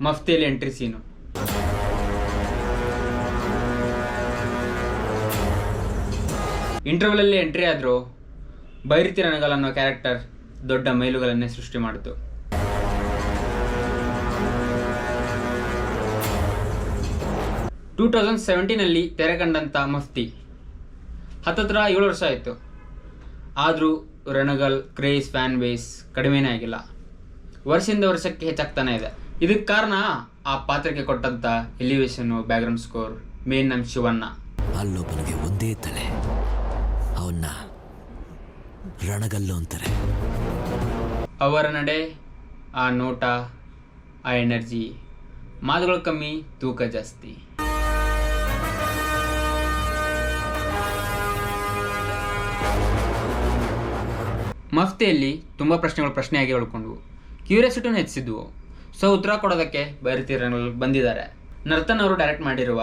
ಮಫ್ತಿಯಲ್ಲಿ entry ಸೀನು. ಇಂಟರ್ವಲಲ್ಲಿ entry ಆದರೂ ಬೈರತಿ ರಣಗಲ್ ಅನ್ನೋ character ದೊಡ್ಡ ಮೈಲುಗಳನ್ನೇ ಸೃಷ್ಟಿ ಮಾಡಿತು. ಟೂ 2017 ತೆರೆ ಕಂಡಂಥ ಮಫ್ತಿ ಹತ್ತತ್ರ 7 ವರ್ಷ ಆಯಿತು. ಆದರೂ ರಣಗಲ್ ಕ್ರೇಜ್ ಫ್ಯಾನ್ ಬೇಸ್ ಕಡಿಮೆನೇ ಆಗಿಲ್ಲ, ವರ್ಷದಿಂದ ವರ್ಷಕ್ಕೆ ಹೆಚ್ಚಾಗ್ತಾನೆ ಇದೆ. ಇದಕ್ಕೆ ಕಾರಣ ಆ ಪಾತ್ರಕ್ಕೆ ಕೊಟ್ಟಂಥ ಎಲಿವೇಶನ್ನು, ಬ್ಯಾಕ್ಗ್ರೌಂಡ್ ಸ್ಕೋರ್, ಮೇನ್ ನಮ್ಮ ಶಿವಣ್ಣ. ಅಲ್ಲೊಬ್ಬನಿಗೆ ಒಂದೇ ತಲೆ, ಅವನ್ನ ರಣಗಲ್ಲು ಅಂತಾರೆ. ಅವರ ನಡೆ, ಆ ನೋಟ, ಆ ಎನರ್ಜಿ, ಮಾತುಗಳು ಕಮ್ಮಿ, ತೂಕ ಜಾಸ್ತಿ. ಮಫ್ತಿಯಲ್ಲಿ ತುಂಬ ಪ್ರಶ್ನೆಗಳು ಪ್ರಶ್ನೆಯಾಗಿ ಉಳ್ಕೊಂಡ್ವು, ಕ್ಯೂರಿಯಾಸಿಟಿನೂ ಹೆಚ್ಚಿಸಿದ್ವು. ಸೊ ಉತ್ತರ ಕೊಡೋದಕ್ಕೆ ಬೈರತಿ ರಣಗಲ್ ಬಂದಿದ್ದಾರೆ. ನರ್ತನ್ ಅವರು ಡೈರೆಕ್ಟ್ ಮಾಡಿರುವ,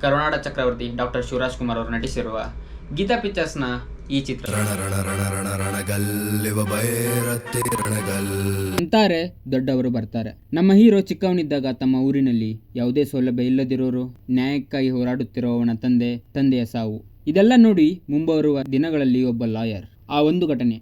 ಕರುನಾಡ ಚಕ್ರವರ್ತಿ ಡಾಕ್ಟರ್ ಶಿವರಾಜ್ ಕುಮಾರ್ ಅವರು ನಟಿಸಿರುವ ಗೀತಾ ಪಿಕ್ಚರ್ಸ್ನ ಈ ಚಿತ್ರ. ಅಂತಾರೆ ದೊಡ್ಡವರು ಬರ್ತಾರೆ. ನಮ್ಮ ಹೀರೋ ಚಿಕ್ಕವನಿದ್ದಾಗ ತಮ್ಮ ಊರಿನಲ್ಲಿ ಯಾವುದೇ ಸೌಲಭ್ಯ ಇಲ್ಲದಿರೋರು, ನ್ಯಾಯಕ್ಕಾಗಿ ಹೋರಾಡುತ್ತಿರುವವನ ತಂದೆಯ ಸಾವು, ಇದೆಲ್ಲ ನೋಡಿ ಮುಂಬರುವ ದಿನಗಳಲ್ಲಿ ಒಬ್ಬ ಲಾಯರ್. ಆ ಒಂದು ಘಟನೆ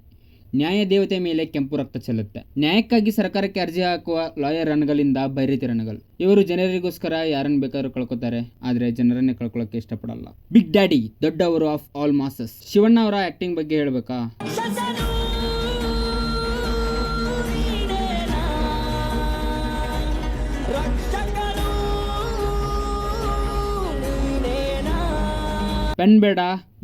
ನ್ಯಾಯ ದೇವತೆ ಮೇಲೆ ಕೆಂಪು ರಕ್ತ ಚೆಲ್ಲುತ್ತೆ. ನ್ಯಾಯಕ್ಕಾಗಿ ಸರ್ಕಾರಕ್ಕೆ ಅರ್ಜಿ ಹಾಕುವ ಲಾಯರ್ ರಣಗಲಿಂದ ಬೈರತಿ ರಣಗಲ್. ಇವರು ಜನರಿಗೋಸ್ಕರ ಯಾರನ್ನು ಬೇಕಾದ್ರೂ ಕಳ್ಕೊತಾರೆ, ಆದರೆ ಜನರನ್ನೇ ಕಳ್ಕೊಳ್ಳೋಕೆ ಇಷ್ಟಪಡಲ್ಲ. ಬಿಗ್ ಡ್ಯಾಡಿ, ದೊಡ್ಡವರು ಆಫ್ ಆಲ್ ಮಾಸಸ್. ಶಿವಣ್ಣ ಅವರ ಆಕ್ಟಿಂಗ್ ಬಗ್ಗೆ ಹೇಳ್ಬೇಕಾ? ಪೆನ್ ಬೇಡ,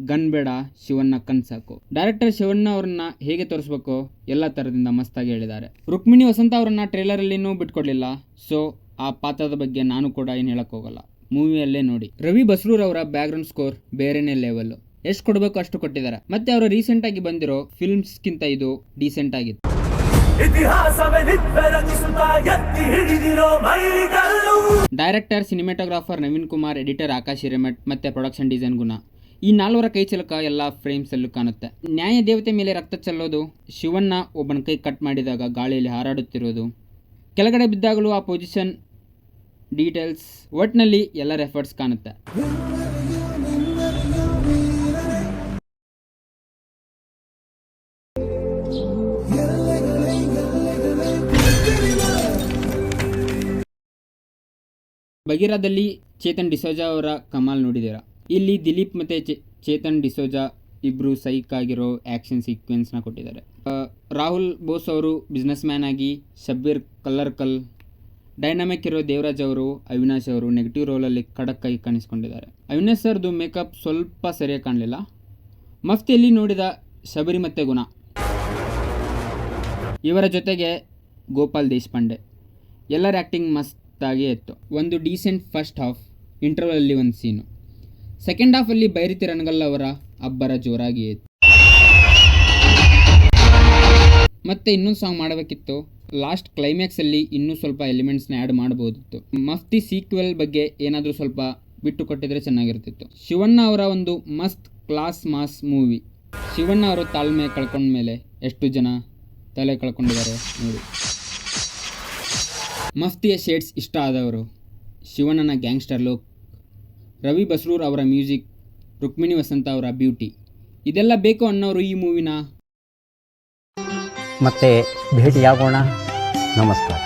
ಗನ್ ಬೇಡ, ಶಿವಣ್ಣ ಕನ್ಸಾಕು. ಡೈರೆಕ್ಟರ್ ಶಿವಣ್ಣ ಅವ್ರನ್ನ ಹೇಗೆ ತೋರಿಸ್ಬೇಕು ಎಲ್ಲ ಥರದಿಂದ ಮಸ್ತಾಗಿ ಹೇಳಿದ್ದಾರೆ. ರುಕ್ಮಿಣಿ ವಸಂತ ಅವರನ್ನ ಟ್ರೇಲರಲ್ಲಿನೂ ಬಿಟ್ಕೊಡ್ಲಿಲ್ಲ. ಸೊ ಆ ಪಾತ್ರದ ಬಗ್ಗೆ ನಾನು ಕೂಡ ಏನು ಹೇಳಕ್ ಹೋಗಲ್ಲ, ಮೂವಿಯಲ್ಲೇ ನೋಡಿ. ರವಿ ಬಸ್ರೂರ್ ಅವರ ಬ್ಯಾಕ್ಗ್ರೌಂಡ್ ಸ್ಕೋರ್ ಬೇರೆನೇ ಲೆವೆಲ್. ಎಷ್ಟು ಕೊಡಬೇಕು ಅಷ್ಟು ಕೊಟ್ಟಿದ್ದಾರೆ. ಮತ್ತೆ ಅವರು ರೀಸೆಂಟ್ ಆಗಿ ಬಂದಿರೋ ಫಿಲ್ಮ್ಸ್ಗಿಂತ ಇದು ಡೀಸೆಂಟ್ ಆಗಿತ್ತು. Director, cinematographer Naveen Kumar, editor Akash Hiremath, ಮತ್ತೆ ಪ್ರೊಡಕ್ಷನ್ ಡಿಸೈನ್ ಗುಣ. ಈ 4 ಕೈ ಚಲಕ ಎಲ್ಲ ಫ್ರೇಮ್ಸ್ ಅಲ್ಲೂ ಕಾಣುತ್ತೆ. ನ್ಯಾಯ ದೇವತೆ ಮೇಲೆ ರಕ್ತ ಚೆಲ್ಲೋದು, ಶಿವಣ್ಣ ಒಬ್ಬನ ಕೈ ಕಟ್ ಮಾಡಿದಾಗ ಗಾಳಿಯಲ್ಲಿ ಹಾರಾಡುತ್ತಿರೋದು, ಕೆಳಗಡೆ ಬಿದ್ದಾಗಲೂ ಆ ಪೊಸಿಷನ್, ಡೀಟೇಲ್ಸ್, ಒಟ್ನಲ್ಲಿ ಎಲ್ಲರ ಎಫರ್ಟ್ಸ್ ಕಾಣುತ್ತೆ. ಬಗೀರಾದಲ್ಲಿ ಚೇತನ್ ಡಿಸೋಜಾ ಅವರ ಕಮಾಲ್ ನೋಡಿದ್ದೀರಾ. ಇಲ್ಲಿ ದಿಲೀಪ್ ಮತ್ತು ಚೇತನ್ ಡಿಸೋಜಾ ಇಬ್ಬರು ಸೈಕ್ ಆಗಿರೋ ಆ್ಯಕ್ಷನ್ ಸೀಕ್ವೆನ್ಸ್ನ ಕೊಟ್ಟಿದ್ದಾರೆ. ರಾಹುಲ್ ಬೋಸ್ ಅವರು ಬಿಸ್ನೆಸ್ ಮ್ಯಾನ್ ಆಗಿ, ಶಬ್ಬೀರ್ ಕಲ್ಲರ್ಕಲ್, ಡೈನಾಮಿಕ್ ಇರೋ ದೇವರಾಜ್ ಅವರು, ಅವಿನಾಶ್ ಅವರು ನೆಗೆಟಿವ್ ರೋಲಲ್ಲಿ ಖಡಕ್ ಆಗಿ ಕಾಣಿಸ್ಕೊಂಡಿದ್ದಾರೆ. ಅವಿನಾಶ್ ಸರ್ದು ಮೇಕಪ್ ಸ್ವಲ್ಪ ಸರಿಯಾಗಿ ಕಾಣಲಿಲ್ಲ. ಮಫ್ತಿಯಲ್ಲಿ ನೋಡಿದ ಶಬರಿ ಮತ್ತು ಗುಣ, ಇವರ ಜೊತೆಗೆ ಗೋಪಾಲ್ ದೇಶಪಾಂಡೆ, ಎಲ್ಲರ ಆ್ಯಕ್ಟಿಂಗ್ ಮಸ್ತಾಗೇ ಇತ್ತು. ಒಂದು ಡೀಸೆಂಟ್ ಫಸ್ಟ್ ಹಾಫ್, ಇಂಟರ್ವಲಲ್ಲಿ ಒಂದು ಸೀನು. ಸೆಕೆಂಡ್ ಹಾಫಲ್ಲಿ ಬೈರತಿ ರಣಗಲ್ ಅವರ ಅಬ್ಬರ ಜೋರಾಗಿ ಇತ್ತು. ಮತ್ತೆ ಇನ್ನೊಂದು ಸಾಂಗ್ ಮಾಡಬೇಕಿತ್ತು. ಲಾಸ್ಟ್ ಕ್ಲೈಮ್ಯಾಕ್ಸಲ್ಲಿ ಇನ್ನೂ ಸ್ವಲ್ಪ ಎಲಿಮೆಂಟ್ಸ್ನ ಆ್ಯಡ್ ಮಾಡ್ಬೋದಿತ್ತು. ಮಫ್ತಿ ಸೀಕ್ವೆಲ್ ಬಗ್ಗೆ ಏನಾದರೂ ಸ್ವಲ್ಪ ಬಿಟ್ಟು ಕೊಟ್ಟಿದ್ರೆ ಚೆನ್ನಾಗಿರ್ತಿತ್ತು. ಶಿವಣ್ಣ ಅವರ ಒಂದು ಮಸ್ತ್ ಕ್ಲಾಸ್ ಮಾಸ್ ಮೂವಿ. ಶಿವಣ್ಣ ಅವರು ತಾಳ್ಮೆ ಕಳ್ಕೊಂಡ ಮೇಲೆ ಎಷ್ಟು ಜನ ತಲೆ ಕಳ್ಕೊಂಡಿದ್ದಾರೆ ನೋಡಿ. ಮಫ್ತಿಯ ಶೇಡ್ಸ್ ಇಷ್ಟ ಆದವರು, ಶಿವಣ್ಣನ ಗ್ಯಾಂಗ್ಸ್ಟರ್ ಲುಕ್, ರವಿ ಬಸ್ರೂರ್ ಅವರ ಮ್ಯೂಸಿಕ್, ರುಕ್ಮಿಣಿ ವಸಂತ ಅವರ ಬ್ಯೂಟಿ, ಇದೆಲ್ಲ ಬೇಕು ಅನ್ನೋರು ಈ ಮೂವಿನ ಮತ್ತೆ ಭೇಟಿಯಾಗೋಣ. ನಮಸ್ಕಾರ.